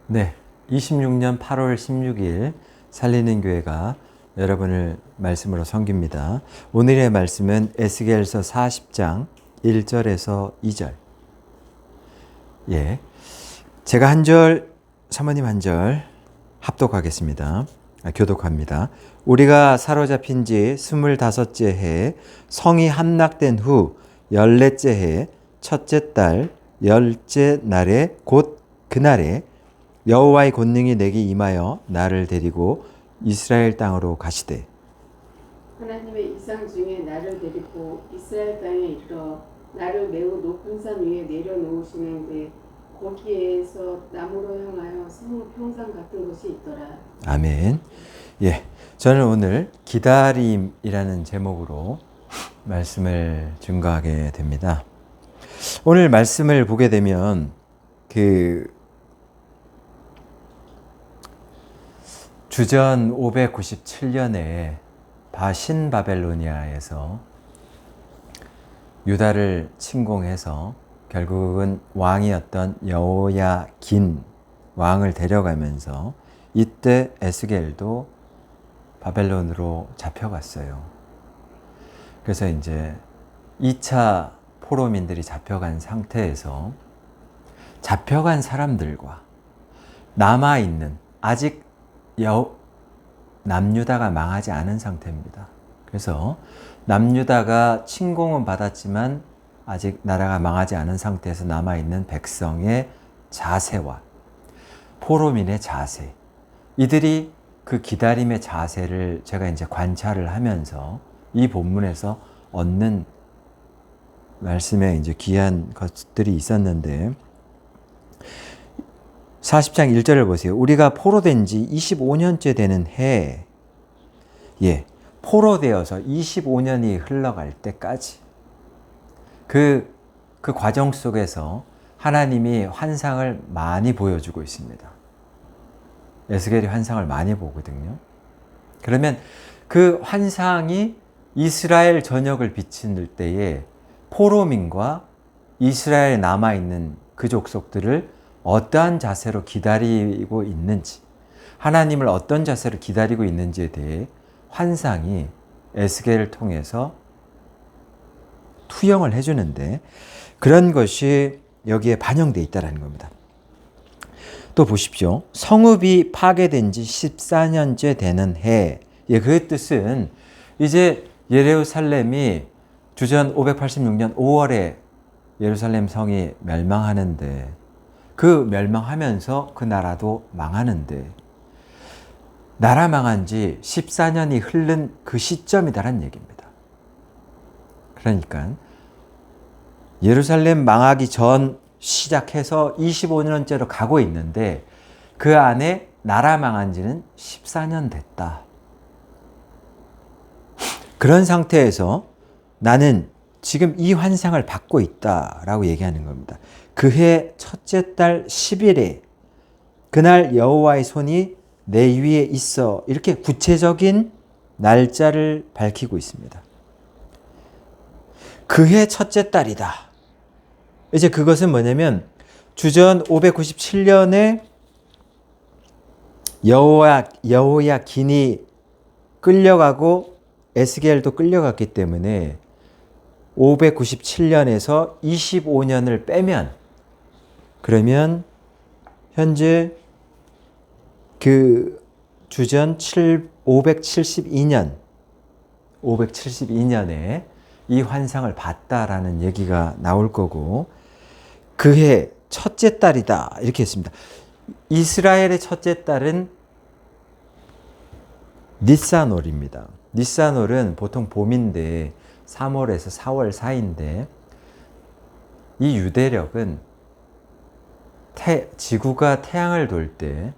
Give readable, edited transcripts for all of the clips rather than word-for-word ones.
네, 26년 8월 16일 살리는 교회가 여러분을 말씀으로 섬깁니다. 오늘의 말씀은 에스겔서 40장 1절에서 2절. 제가 한 절, 사모님 한 절 교독합니다. 우리가 사로잡힌 지 25째 해 성이 함락된 후 14째 해 첫째 달 10째 날에 곧 그날에 여호와의 권능이 내게 임하여 나를 데리고 이스라엘 땅으로 가시되 하나님의 이상 중에 나를 데리고 이스라엘 땅에 이르러 나를 매우 높은 산 위에 내려놓으시는데 거기에서 나무로 향하여 성 평상 같은 곳이 있더라. 아멘. 저는 오늘 기다림이라는 제목으로 말씀을 증거하게 됩니다. 오늘 말씀을 보게 되면 주전 597년에 신바벨로니아에서 유다를 침공해서 결국은 왕이었던 여호야긴 왕을 데려가면서 이때 에스겔도 바벨론으로 잡혀갔어요. 그래서 이제 2차 포로민들이 잡혀간 상태에서 잡혀간 사람들과 남아있는 아직 남유다가 망하지 않은 상태입니다. 그래서 남유다가 침공은 받았지만 아직 나라가 망하지 않은 상태에서 남아있는 백성의 자세와 포로민의 자세, 이들이 그 기다림의 자세를 제가 이제 관찰을 하면서 이 본문에서 얻는 말씀에 이제 귀한 것들이 있었는데 40장 1절을 보세요. 우리가 포로된 지 25년째 되는 해, 포로되어서 25년이 흘러갈 때까지 그 과정 속에서 하나님이 환상을 많이 보여주고 있습니다. 에스겔이 환상을 많이 보거든요. 그러면 그 환상이 이스라엘 전역을 비칠 때에 포로민과 이스라엘에 남아있는 그 족속들을 어떠한 자세로 기다리고 있는지, 하나님을 어떤 자세로 기다리고 있는지에 대해 환상이 에스겔을 통해서 투영을 해주는데 그런 것이 여기에 반영되어 있다는 겁니다. 또 보십시오. 성읍이 파괴된 지 14년째 되는 해. 그 뜻은 이제 예루살렘이 주전 586년 5월에 예루살렘 성이 멸망하는데 그 멸망하면서 그 나라도 망하는데 나라 망한 지 14년이 흐른 그 시점이다라는 얘기입니다. 그러니까 예루살렘 망하기 전 시작해서 25년째로 가고 있는데 그 안에 나라 망한 지는 14년 됐다. 그런 상태에서 나는 지금 이 환상을 받고 있다라고 얘기하는 겁니다. 그해 첫째 달 10일에 그날 여호와의 손이 내 위에 있어, 이렇게 구체적인 날짜를 밝히고 있습니다. 그해 첫째 달이다. 이제 그것은 뭐냐면 주전 597년에 여호야긴이 끌려가고 에스겔도 끌려갔기 때문에 597년에서 25년을 빼면 그러면 현재 그 주전 572년에 이 환상을 봤다라는 얘기가 나올 거고 그해 첫째 달이다 이렇게 했습니다. 이스라엘의 첫째 달은 니산월입니다. 니산월은 보통 봄인데 3월에서 4월 사이인데 이 유대력은 지구가 태양을 돌 때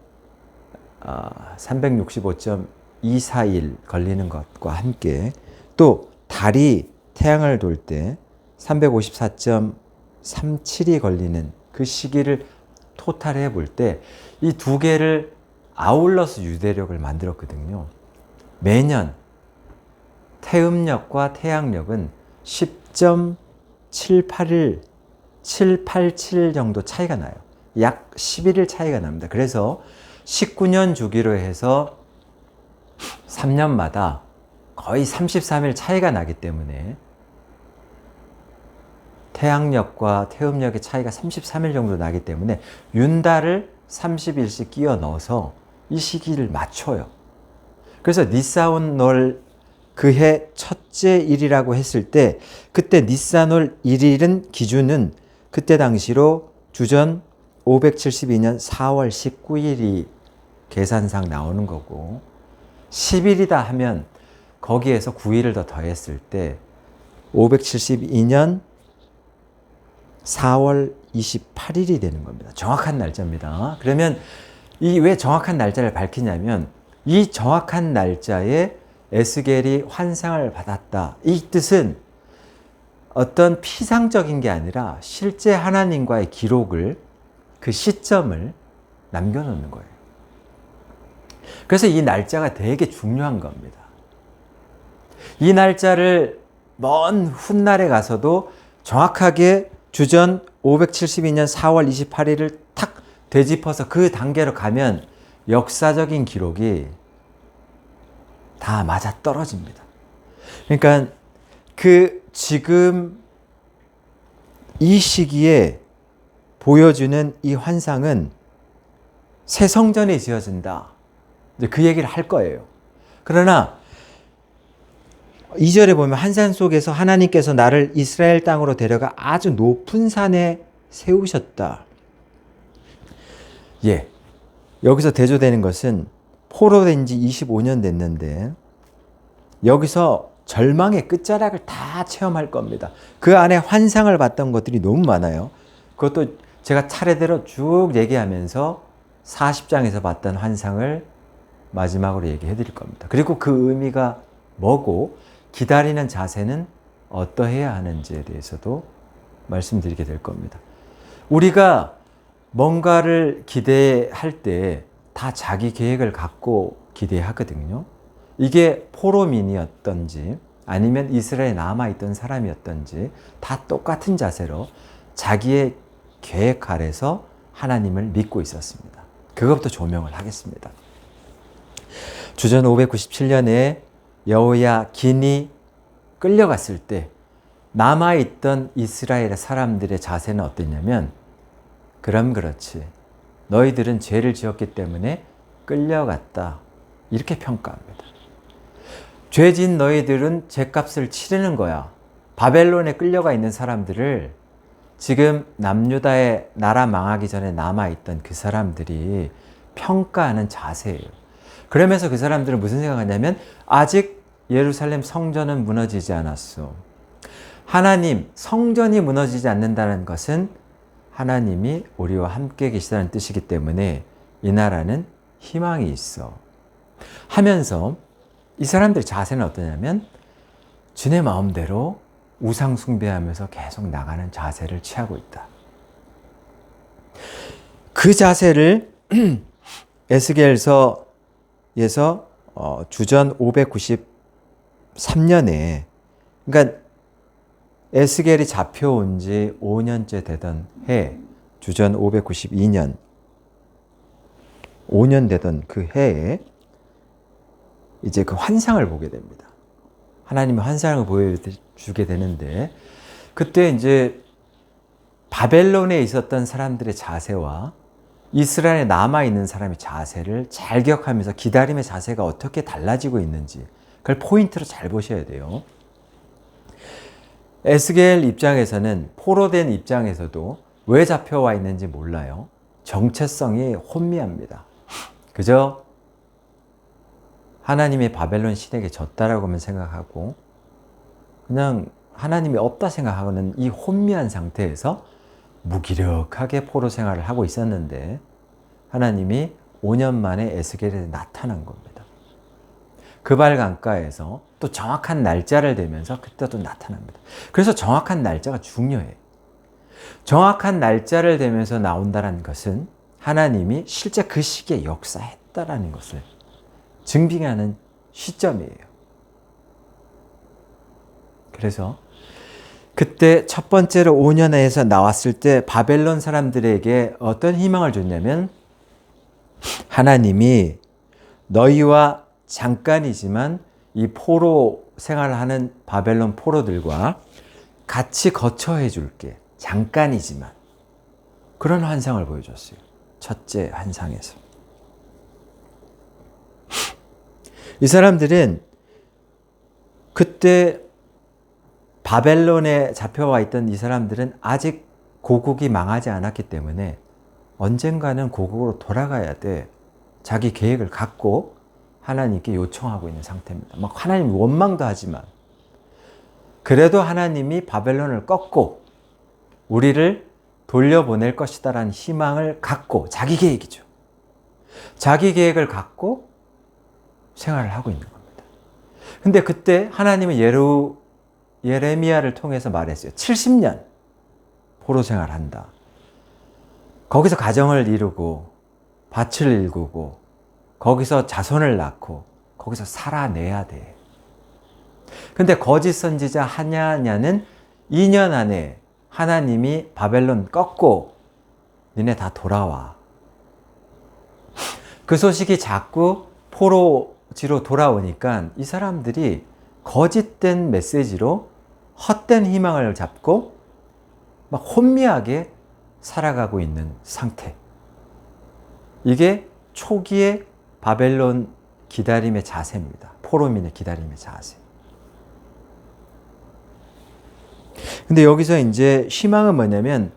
365.241 걸리는 것과 함께 또 달이 태양을 돌 때 354.37이 걸리는 그 시기를 토탈해 볼 때 이 두 개를 아울러서 유대력을 만들었거든요. 매년 태음력과 태양력은 10.787 정도 차이가 나요. 약 11일 차이가 납니다. 그래서 19년 주기로 해서 3년마다 거의 33일 차이가 나기 때문에 태양력과 태음력의 차이가 33일 정도 나기 때문에 윤달을 30일씩 끼워 넣어서 이 시기를 맞춰요. 그래서 니사온월 그해 첫째 일이라고 했을 때 그때 니산월 1일은 기준은 그때 당시로 주전 572년 4월 19일이 계산상 나오는 거고 10일이다 하면 거기에서 9일을 더 더했을 때 572년 4월 28일이 되는 겁니다. 정확한 날짜입니다. 그러면 이 왜 정확한 날짜를 밝히냐면 이 정확한 날짜에 에스겔이 환상을 받았다. 이 뜻은 어떤 피상적인 게 아니라 실제 하나님과의 기록을 그 시점을 남겨놓는 거예요. 그래서 이 날짜가 되게 중요한 겁니다. 이 날짜를 먼 훗날에 가서도 정확하게 주전 572년 4월 28일을 탁 되짚어서 그 단계로 가면 역사적인 기록이 다 맞아 떨어집니다. 그러니까 그 지금 이 시기에 보여주는 이 환상은 새 성전이 지어진다. 이제 그 얘기를 할 거예요. 그러나 2절에 보면 환상 속에서 하나님께서 나를 이스라엘 땅으로 데려가 아주 높은 산에 세우셨다. 예. 여기서 대조되는 것은 포로된 지 25년 됐는데 여기서 절망의 끝자락을 다 체험할 겁니다. 그 안에 환상을 봤던 것들이 너무 많아요. 그것도 제가 차례대로 쭉 얘기하면서 40장에서 봤던 환상을 마지막으로 얘기해 드릴 겁니다. 그리고 그 의미가 뭐고 기다리는 자세는 어떠해야 하는지에 대해서도 말씀드리게 될 겁니다. 우리가 뭔가를 기대할 때 다 자기 계획을 갖고 기대하거든요. 이게 포로민이었던지 아니면 이스라엘에 남아있던 사람이었던지 다 똑같은 자세로 자기의 계획 아래서 하나님을 믿고 있었습니다. 그것부터 조명을 하겠습니다. 주전 597년에 여호야긴이 끌려갔을 때 남아있던 이스라엘의 사람들의 자세는 어땠냐면 그럼 그렇지. 너희들은 죄를 지었기 때문에 끌려갔다. 이렇게 평가합니다. 죄진 너희들은 죄값을 치르는 거야. 바벨론에 끌려가 있는 사람들을 지금 남유다의 나라 망하기 전에 남아있던 그 사람들이 평가하는 자세예요. 그러면서 그 사람들은 무슨 생각하냐면 아직 예루살렘 성전은 무너지지 않았어. 하나님, 성전이 무너지지 않는다는 것은 하나님이 우리와 함께 계시다는 뜻이기 때문에 이 나라는 희망이 있어. 하면서 이 사람들의 자세는 어떠냐면 주의 마음대로 우상 숭배하면서 계속 나가는 자세를 취하고 있다. 그 자세를 에스겔서에서 주전 593년에 그러니까 에스겔이 잡혀온 지 5년째 되던 해, 주전 592년, 5년 되던 그 해에 이제 그 환상을 보게 됩니다. 하나님의 환상을 보여주게 되는데, 그때 이제 바벨론에 있었던 사람들의 자세와 이스라엘에 남아있는 사람의 자세를 잘 기억하면서 기다림의 자세가 어떻게 달라지고 있는지, 그걸 포인트로 잘 보셔야 돼요. 에스겔 입장에서는 포로된 입장에서도 왜 잡혀와 있는지 몰라요. 정체성이 혼미합니다. 그저 하나님의 바벨론 신에게 졌다라고만 생각하고 그냥 하나님이 없다 생각하는 이 혼미한 상태에서 무기력하게 포로 생활을 하고 있었는데 하나님이 5년 만에 에스겔에 나타난 겁니다. 그발 강가에서 또 정확한 날짜를 대면서 그때 또 나타납니다. 그래서 정확한 날짜가 중요해요. 정확한 날짜를 대면서 나온다는 것은 하나님이 실제 그 시기에 역사했다라는 것을 증빙하는 시점이에요. 그래서 그때 첫 번째로 5년에서 나왔을 때 바벨론 사람들에게 어떤 희망을 줬냐면 하나님이 너희와 잠깐이지만 이 포로 생활하는 바벨론 포로들과 같이 거처해 줄게. 잠깐이지만. 그런 환상을 보여줬어요. 첫째 환상에서. 이 사람들은 그때 바벨론에 잡혀와 있던 이 사람들은 아직 고국이 망하지 않았기 때문에 언젠가는 고국으로 돌아가야 돼. 자기 계획을 갖고 하나님께 요청하고 있는 상태입니다. 막 하나님 원망도 하지만 그래도 하나님이 바벨론을 꺾고 우리를 돌려보낼 것이다라는 희망을 갖고 자기 계획이죠. 자기 계획을 갖고 생활을 하고 있는 겁니다. 근데 그때 하나님은 예레미야를 통해서 말했어요. 70년 포로 생활한다. 거기서 가정을 이루고 밭을 일구고 거기서 자손을 낳고 거기서 살아내야 돼. 근데 거짓 선지자 하냐냐는 2년 안에 하나님이 바벨론 꺾고 니네 다 돌아와. 그 소식이 자꾸 포로지로 돌아오니까 이 사람들이 거짓된 메시지로 헛된 희망을 잡고 막 혼미하게 살아가고 있는 상태. 이게 초기의 바벨론 기다림의 자세입니다. 포로민의 기다림의 자세. 근데 여기서 이제 희망은 뭐냐면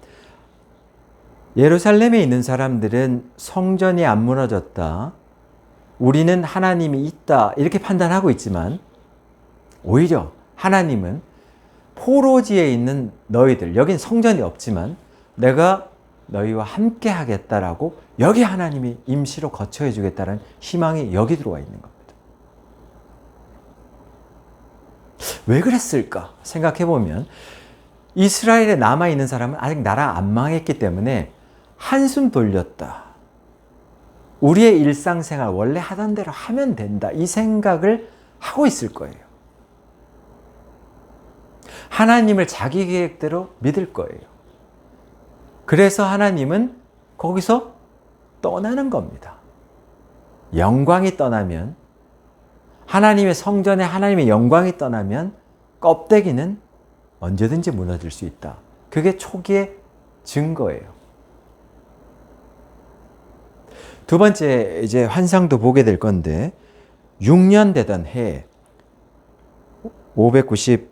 예루살렘에 있는 사람들은 성전이 안 무너졌다. 우리는 하나님이 있다. 이렇게 판단하고 있지만 오히려 하나님은 포로지에 있는 너희들, 여긴 성전이 없지만 내가 너희와 함께 하겠다라고 여기 하나님이 임시로 거처해 주겠다는 희망이 여기 들어와 있는 겁니다. 왜 그랬을까 생각해 보면 이스라엘에 남아있는 사람은 아직 나라 안 망했기 때문에 한숨 돌렸다. 우리의 일상생활 원래 하던 대로 하면 된다. 이 생각을 하고 있을 거예요. 하나님을 자기 계획대로 믿을 거예요. 그래서 하나님은 거기서 떠나는 겁니다. 영광이 떠나면, 하나님의 성전에 하나님의 영광이 떠나면 껍데기는 언제든지 무너질 수 있다. 그게 초기의 증거예요. 두 번째 이제 환상도 보게 될 건데 6년 되던 해 592년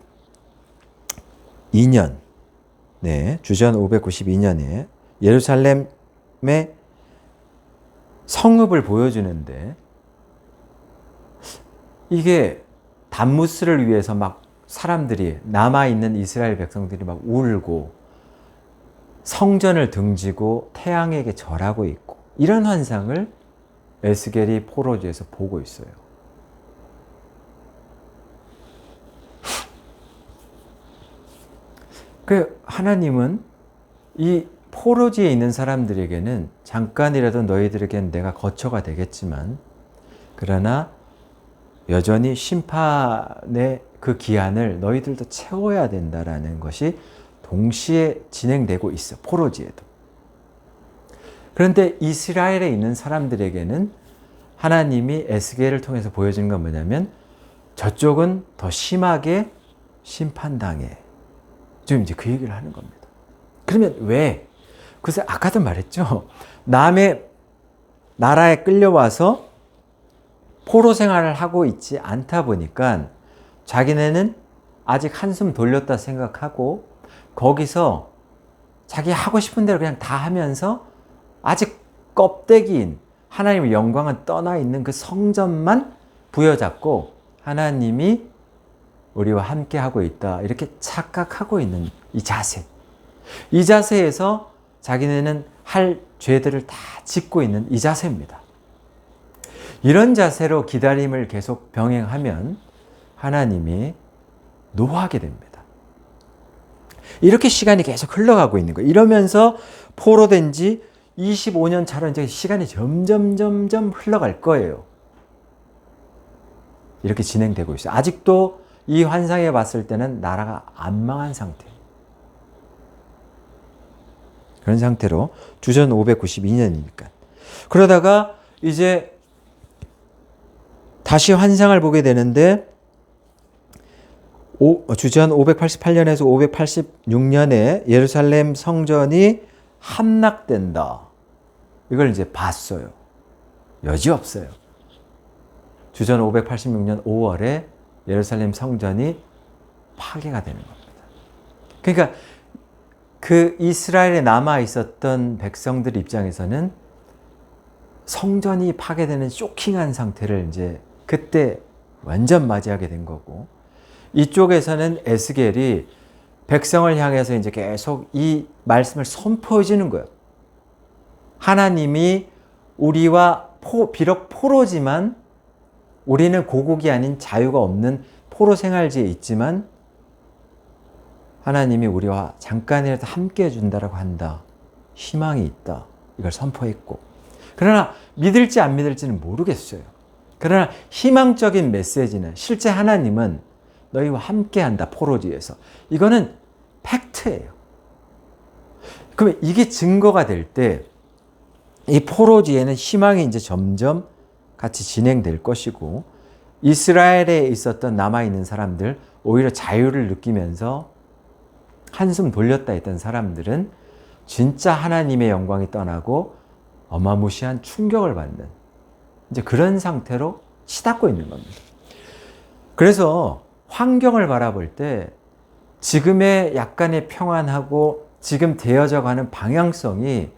주전 592년에 예루살렘의 성읍을 보여주는데 이게 담무스를 위해서 막 사람들이 남아있는 이스라엘 백성들이 막 울고 성전을 등지고 태양에게 절하고 있고 이런 환상을 에스겔이 포로지에서 보고 있어요. 그 하나님은 이 포로지에 있는 사람들에게는 잠깐이라도 너희들에게는 내가 거처가 되겠지만 그러나 여전히 심판의 그 기한을 너희들도 채워야 된다라는 것이 동시에 진행되고 있어. 포로지에도. 그런데 이스라엘에 있는 사람들에게는 하나님이 에스겔을 통해서 보여주는 건 뭐냐면 저쪽은 더 심하게 심판당해. 지금 이제 그 얘기를 하는 겁니다. 그러면 왜? 그래서 아까도 말했죠. 남의 나라에 끌려와서 포로 생활을 하고 있지 않다 보니까 자기네는 아직 한숨 돌렸다 생각하고 거기서 자기 하고 싶은 대로 그냥 다 하면서 아직 껍데기인 하나님의 영광은 떠나 있는 그 성전만 부여잡고 하나님이 우리와 함께 하고 있다 이렇게 착각하고 있는 이 자세. 이 자세에서 자기네는 할 죄들을 다 짓고 있는 이 자세입니다. 이런 자세로 기다림을 계속 병행하면 하나님이 노하게 됩니다. 이렇게 시간이 계속 흘러가고 있는 거예요. 이러면서 포로된 지 25년 차로 이제 시간이 점점 흘러갈 거예요. 이렇게 진행되고 있어요. 아직도 이 환상에 봤을 때는 나라가 안 망한 상태. 그런 상태로 주전 592년이니까. 그러다가 이제 다시 환상을 보게 되는데 주전 588년에서 586년에 예루살렘 성전이 함락된다. 이걸 이제 봤어요. 여지없어요. 주전 586년 5월에 예루살렘 성전이 파괴가 되는 겁니다. 그러니까 그 이스라엘에 남아 있었던 백성들 입장에서는 성전이 파괴되는 쇼킹한 상태를 이제 그때 완전 맞이하게 된 거고, 이쪽에서는 에스겔이 백성을 향해서 이제 계속 이 말씀을 선포해 주는 거예요. 하나님이 우리와 비록 포로지만 우리는 고국이 아닌 자유가 없는 포로 생활지에 있지만 하나님이 우리와 잠깐이라도 함께 해준다라고 한다. 희망이 있다. 이걸 선포했고, 그러나 믿을지 안 믿을지는 모르겠어요. 그러나 희망적인 메시지는 실제 하나님은 너희와 함께한다. 포로지에서. 이거는 팩트예요. 그러면 이게 증거가 될 때 이 포로지에는 희망이 이제 점점 같이 진행될 것이고, 이스라엘에 있었던 남아있는 사람들, 오히려 자유를 느끼면서 한숨 돌렸다 했던 사람들은 진짜 하나님의 영광이 떠나고 어마무시한 충격을 받는 이제 그런 상태로 치닫고 있는 겁니다. 그래서 환경을 바라볼 때 지금의 약간의 평안하고 지금 되어져 가는 방향성이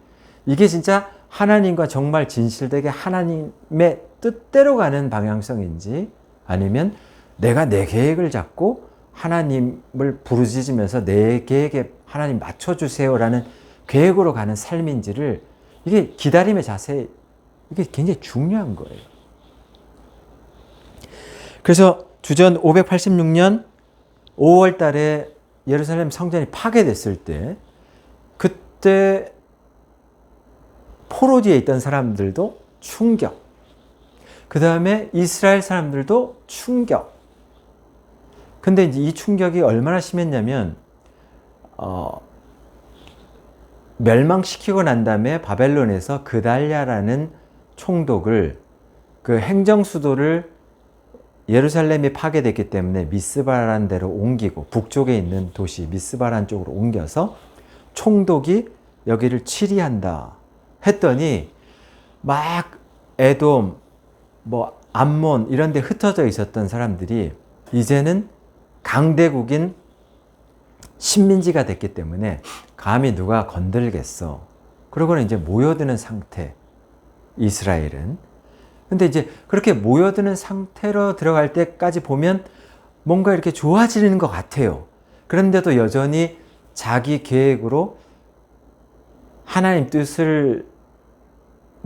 이게 진짜 하나님과 정말 진실되게 하나님의 뜻대로 가는 방향성인지, 아니면 내가 내 계획을 잡고 하나님을 부르짖으면서 내 계획에 하나님 맞춰주세요라는 계획으로 가는 삶인지를, 이게 기다림의 자세, 이게 굉장히 중요한 거예요. 그래서 주전 586년 5월 달에 예루살렘 성전이 파괴됐을 때, 그때 포로지에 있던 사람들도 충격, 그 다음에 이스라엘 사람들도 충격. 근데 이제 이 충격이 얼마나 심했냐면, 멸망시키고 난 다음에 바벨론에서 그달랴라는 총독을, 그 행정 수도를 예루살렘이 파괴됐기 때문에 미스바라는 데로 옮기고, 북쪽에 있는 도시 미스바라는 쪽으로 옮겨서 총독이 여기를 치리한다 했더니, 막 에돔, 뭐 암몬 이런 데 흩어져 있었던 사람들이 이제는 강대국인 식민지가 됐기 때문에 감히 누가 건들겠어. 그러고는 이제 모여드는 상태, 이스라엘은. 근데 이제 그렇게 모여드는 상태로 들어갈 때까지 보면 뭔가 이렇게 좋아지는 것 같아요. 그런데도 여전히 자기 계획으로 하나님 뜻을,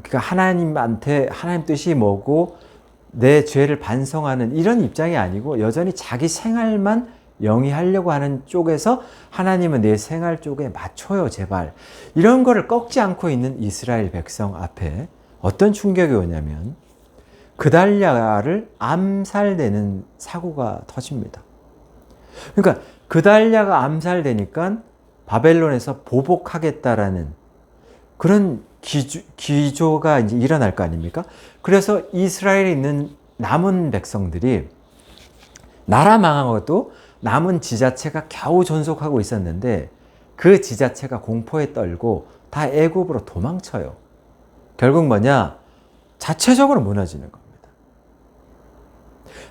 그러니까 하나님한테 하나님 뜻이 뭐고 내 죄를 반성하는 이런 입장이 아니고, 여전히 자기 생활만 영위하려고 하는 쪽에서 하나님은 내 생활 쪽에 맞춰요 제발, 이런 거를 꺾지 않고 있는 이스라엘 백성 앞에 어떤 충격이 오냐면, 그달랴를 암살되는 사고가 터집니다. 그러니까 그달랴가 암살되니까 바벨론에서 보복하겠다라는 그런 기조가 이제 일어날 거 아닙니까? 그래서 이스라엘에 있는 남은 백성들이, 나라 망한 것도 남은 지자체가 겨우 존속하고 있었는데 그 지자체가 공포에 떨고 다 애굽으로 도망쳐요. 결국 뭐냐? 자체적으로 무너지는 겁니다.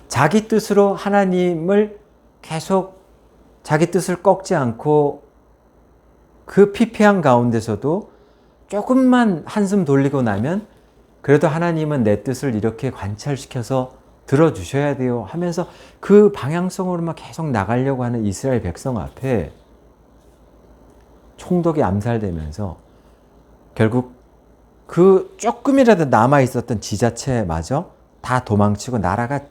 자기 뜻으로 하나님을 계속 자기 뜻을 꺾지 않고 그 피폐한 가운데서도 조금만 한숨 돌리고 나면 그래도 하나님은 내 뜻을 이렇게 관찰시켜서 들어주셔야 돼요 하면서 그 방향성으로만 계속 나가려고 하는 이스라엘 백성 앞에 총독이 암살되면서 결국 그 조금이라도 남아있었던 지자체마저 다 도망치고 나라가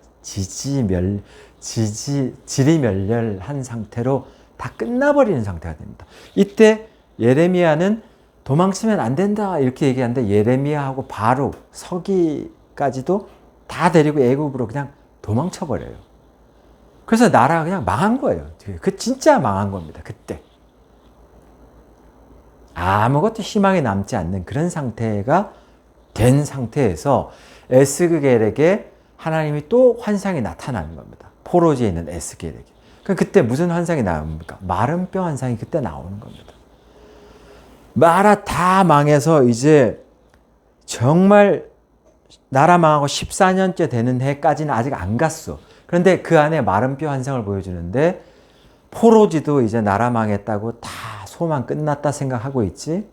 지리멸렬한 상태로 다 끝나버리는 상태가 됩니다. 이때 예레미야는 도망치면 안 된다 이렇게 얘기하는데, 예레미야하고 바룩, 서기까지도 다 데리고 애굽으로 그냥 도망쳐버려요. 그래서 나라가 그냥 망한 거예요. 그 진짜 망한 겁니다. 그때. 아무것도 희망이 남지 않는 그런 상태가 된 상태에서 에스겔에게 하나님이 또 환상이 나타나는 겁니다. 포로지에 있는 에스겔에게. 그때 무슨 환상이 나옵니까? 마른 뼈 환상이 그때 나오는 겁니다. 나라 다 망해서 이제 정말 나라 망하고 14년째 되는 해까지는 아직 안 갔어. 그런데 그 안에 마른 뼈 환상을 보여주는데 포로지도 이제 나라 망했다고 다 소망 끝났다 생각하고 있지.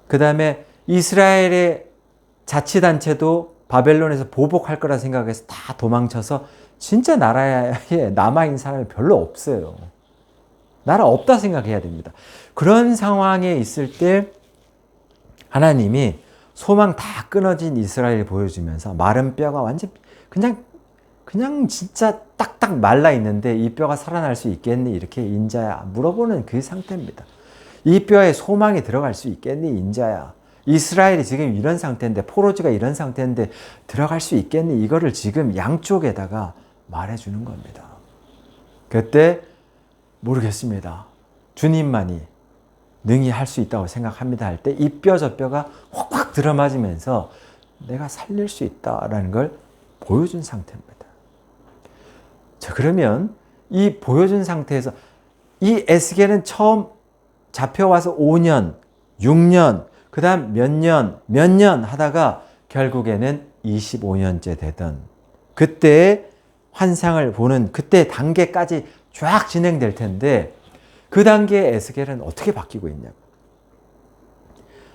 그 다음에 이스라엘의 자치단체도 바벨론에서 보복할 거라 생각해서 다 도망쳐서 진짜 나라에 남아있는 사람이 별로 없어요. 나라 없다 생각해야 됩니다. 그런 상황에 있을 때 하나님이 소망 다 끊어진 이스라엘을 보여주면서 마른 뼈가 완전 그냥 진짜 딱딱 말라 있는데 이 뼈가 살아날 수 있겠니? 이렇게 인자야 물어보는 그 상태입니다. 이 뼈에 소망이 들어갈 수 있겠니? 인자야. 이스라엘이 지금 이런 상태인데 포로지가 이런 상태인데 들어갈 수 있겠니? 이거를 지금 양쪽에다가 말해주는 겁니다. 그때 모르겠습니다. 주님만이 능히 할 수 있다고 생각합니다 할 때 이 뼈 저 뼈가 확확 들어맞으면서 내가 살릴 수 있다라는 걸 보여준 상태입니다. 자, 그러면 이 보여준 상태에서 이 에스겔은 처음 잡혀와서 5년, 6년, 그 다음 몇 년 하다가 결국에는 25년째 되던 그때 환상을 보는 그때 단계까지 쫙 진행될 텐데 그 단계에 에스겔은 어떻게 바뀌고 있냐고.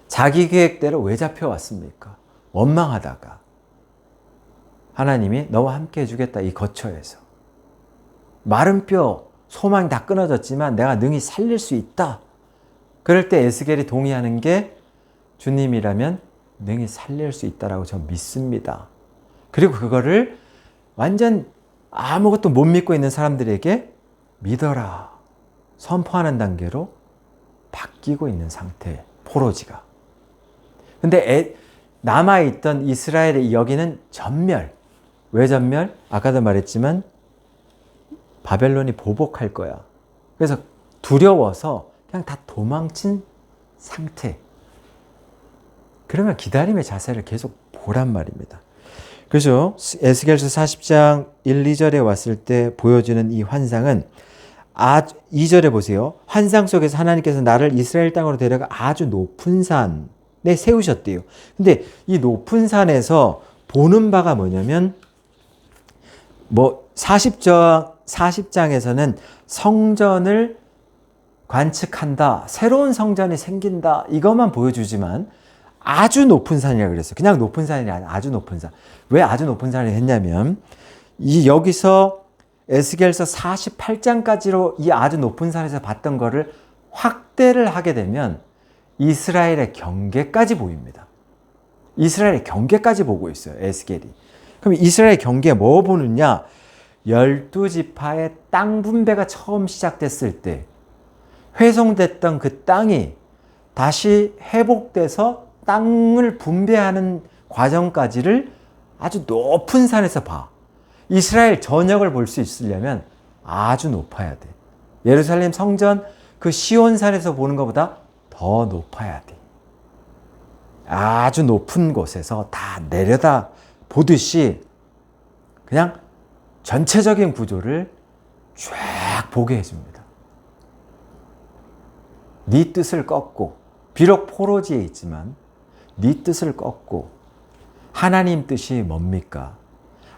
자기 계획대로 왜 잡혀왔습니까? 원망하다가 하나님이 너와 함께 해주겠다 이 거처에서 마른 뼈 소망이 다 끊어졌지만 내가 능히 살릴 수 있다. 그럴 때 에스겔이 동의하는 게 주님이라면 능히 살릴 수 있다라고 저 믿습니다. 그리고 그거를 완전 아무것도 못 믿고 있는 사람들에게 믿어라 선포하는 단계로 바뀌고 있는 상태, 포로지가. 근데 남아있던 이스라엘의 여기는 전멸. 왜 전멸? 아까도 말했지만 바벨론이 보복할 거야. 그래서 두려워서 그냥 다 도망친 상태. 그러면 기다림의 자세를 계속 보란 말입니다. 그래서 에스겔서 40장 1, 2절에 왔을 때 보여주는 이 환상은 2절에 보세요. 환상 속에서 하나님께서 나를 이스라엘 땅으로 데려가 아주 높은 산에 세우셨대요. 근데 이 높은 산에서 보는 바가 뭐냐면 40장에서는 성전을 관측한다. 새로운 성전이 생긴다. 이것만 보여주지만 아주 높은 산이라고 그랬어요. 그냥 높은 산이 아니라 아주 높은 산. 왜 아주 높은 산을 했냐면 여기서 에스겔서 48장까지로 이 아주 높은 산에서 봤던 거를 확대를 하게 되면 이스라엘의 경계까지 보입니다. 이스라엘의 경계까지 보고 있어요. 에스겔이. 그럼 이스라엘의 경계에 뭐 보느냐? 12지파의 땅 분배가 처음 시작됐을 때 훼손됐던 그 땅이 다시 회복돼서 땅을 분배하는 과정까지를 아주 높은 산에서 봐. 이스라엘 전역을 볼 수 있으려면 아주 높아야 돼. 예루살렘 성전 그 시온산에서 보는 것보다 더 높아야 돼. 아주 높은 곳에서 다 내려다 보듯이 그냥 전체적인 구조를 쫙 보게 해줍니다. 네 뜻을 꺾고 비록 포로지에 있지만 네 뜻을 꺾고 하나님 뜻이 뭡니까?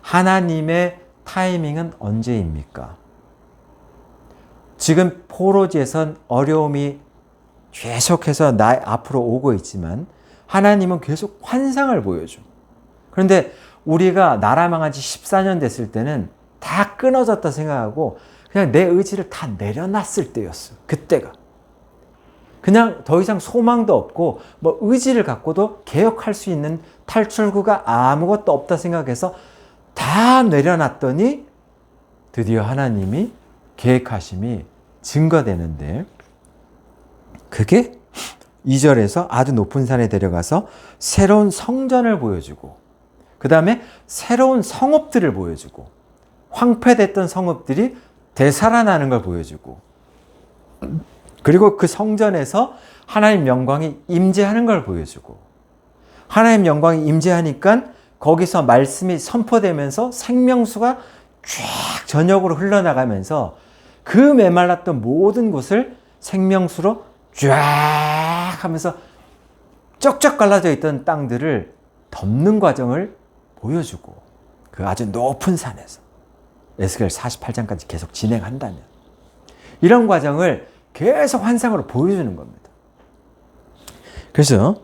하나님의 타이밍은 언제입니까? 지금 포로지에선 어려움이 계속해서 나 앞으로 오고 있지만 하나님은 계속 환상을 보여줘. 그런데 우리가 나라 망한 지 14년 됐을 때는 다 끊어졌다 생각하고 그냥 내 의지를 다 내려놨을 때였어. 그때가. 그냥 더 이상 소망도 없고 뭐 의지를 갖고도 개혁할 수 있는 탈출구가 아무것도 없다 생각해서 다 내려놨더니 드디어 하나님이 계획하심이 증거되는데 그게 2절에서 아주 높은 산에 데려가서 새로운 성전을 보여주고 그 다음에 새로운 성읍들을 보여주고 황폐됐던 성읍들이 되살아나는 걸 보여주고 그리고 그 성전에서 하나님 영광이 임재하는 걸 보여주고, 하나님 영광이 임재하니까 거기서 말씀이 선포되면서 생명수가 쫙 전역으로 흘러나가면서 그 메말랐던 모든 곳을 생명수로 쫙 하면서 쩍쩍 갈라져 있던 땅들을 덮는 과정을 보여주고, 그 아주 높은 산에서 에스겔 48장까지 계속 진행한다면 이런 과정을 계속 환상으로 보여주는 겁니다. 그래서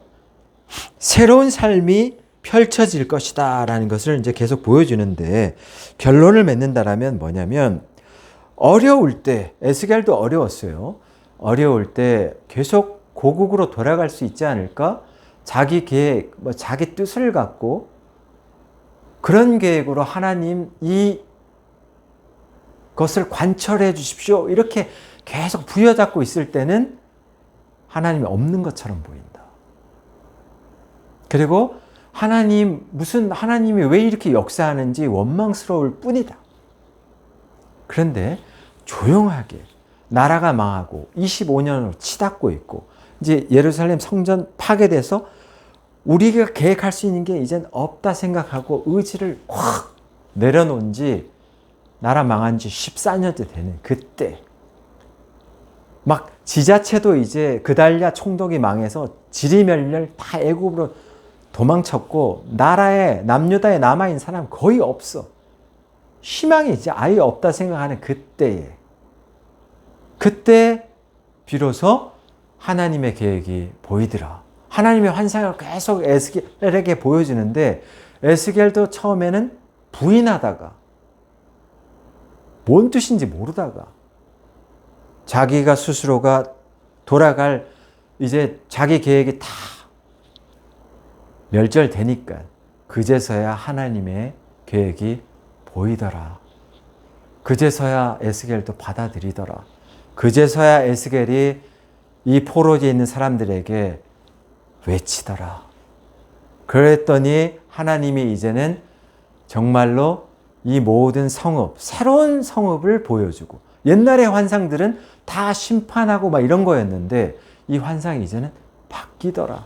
새로운 삶이 펼쳐질 것이다 라는 것을 이제 계속 보여주는데, 결론을 맺는다라면 뭐냐면, 어려울 때, 에스겔도 어려웠어요. 어려울 때 계속 고국으로 돌아갈 수 있지 않을까? 자기 계획, 자기 뜻을 갖고 그런 계획으로 하나님 이것을 관철해 주십시오, 이렇게 계속 부여잡고 있을 때는 하나님이 없는 것처럼 보인다. 그리고 하나님이 왜 이렇게 역사하는지 원망스러울 뿐이다. 그런데 조용하게 나라가 망하고 25년으로 치닫고 있고, 이제 예루살렘 성전 파괴돼서 우리가 계획할 수 있는 게 이젠 없다 생각하고 의지를 확 내려놓은 지, 나라 망한 지 14년째 되는 그때, 막 지자체도 이제 그달랴 총독이 망해서 지리멸렬 다 애굽으로 도망쳤고, 나라에 남유다에 남아있는 사람 거의 없어. 희망이 이제 아예 없다 생각하는 그때 비로소 하나님의 계획이 보이더라. 하나님의 환상을 계속 에스겔에게 보여주는데, 에스겔도 처음에는 부인하다가 뭔 뜻인지 모르다가 자기가 스스로가 돌아갈, 이제 자기 계획이 다 멸절되니까 그제서야 하나님의 계획이 보이더라. 그제서야 에스겔도 받아들이더라. 그제서야 에스겔이 이 포로지에 있는 사람들에게 외치더라. 그랬더니 하나님이 이제는 정말로 이 모든 성읍, 새로운 성읍을 보여주고, 옛날의 환상들은 다 심판하고 막 이런 거였는데 이 환상이 이제는 바뀌더라.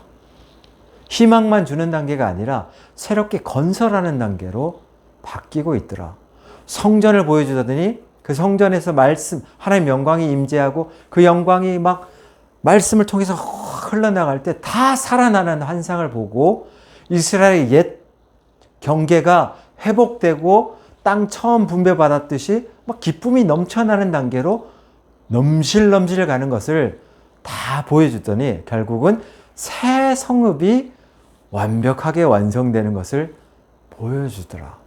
희망만 주는 단계가 아니라 새롭게 건설하는 단계로 바뀌고 있더라. 성전을 보여주더니 그 성전에서 하나님 영광이 임재하고 그 영광이 막 말씀을 통해서 흘러나갈 때 다 살아나는 환상을 보고, 이스라엘의 옛 경계가 회복되고 땅 처음 분배받았듯이 막 기쁨이 넘쳐나는 단계로 넘실넘실 가는 것을 다 보여주더니 결국은 새 성읍이 완벽하게 완성되는 것을 보여주더라.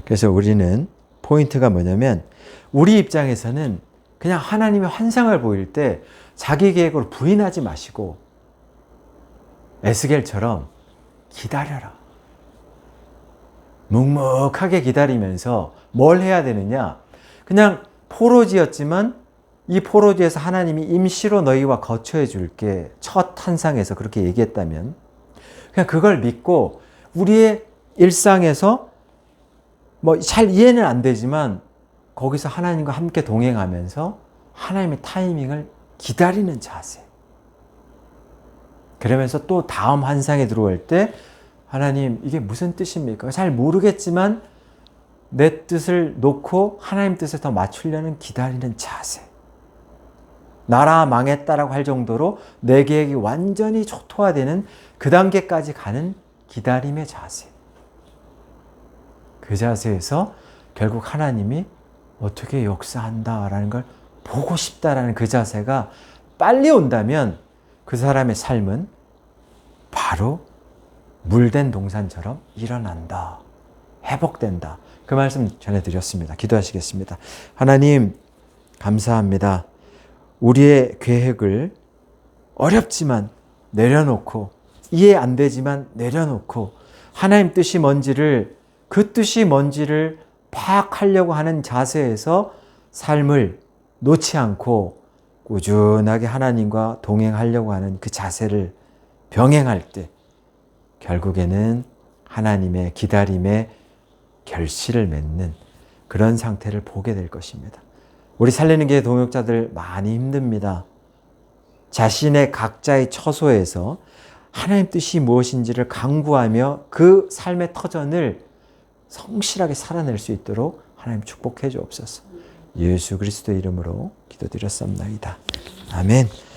그래서 우리는 포인트가 뭐냐면, 우리 입장에서는 그냥 하나님의 환상을 보일 때 자기 계획으로 부인하지 마시고 에스겔처럼 기다려라. 묵묵하게 기다리면서 뭘 해야 되느냐? 그냥 포로지였지만 이 포로지에서 하나님이 임시로 너희와 거처해 줄게, 첫 환상에서 그렇게 얘기했다면 그냥 그걸 믿고 우리의 일상에서 잘 이해는 안 되지만 거기서 하나님과 함께 동행하면서 하나님의 타이밍을 기다리는 자세. 그러면서 또 다음 환상에 들어올 때, 하나님 이게 무슨 뜻입니까? 잘 모르겠지만 내 뜻을 놓고 하나님 뜻에 더 맞추려는 기다리는 자세. 나라 망했다라고 할 정도로 내 계획이 완전히 초토화되는 그 단계까지 가는 기다림의 자세. 그 자세에서 결국 하나님이 어떻게 역사한다라는 걸 보고 싶다라는 그 자세가 빨리 온다면 그 사람의 삶은 바로 물된 동산처럼 일어난다. 회복된다. 그 말씀 전해드렸습니다. 기도하시겠습니다. 하나님 감사합니다. 우리의 계획을 어렵지만 내려놓고, 이해 안 되지만 내려놓고, 하나님 뜻이 뭔지를, 그 뜻이 뭔지를 파악하려고 하는 자세에서 삶을 놓지 않고 꾸준하게 하나님과 동행하려고 하는 그 자세를 병행할 때 결국에는 하나님의 기다림에 결실을 맺는 그런 상태를 보게 될 것입니다. 우리 살리는 교회 동역자들 많이 힘듭니다. 자신의 각자의 처소에서 하나님 뜻이 무엇인지를 강구하며 그 삶의 터전을 성실하게 살아낼 수 있도록 하나님 축복해 주옵소서. 예수 그리스도의 이름으로 기도드렸습니다. 아멘.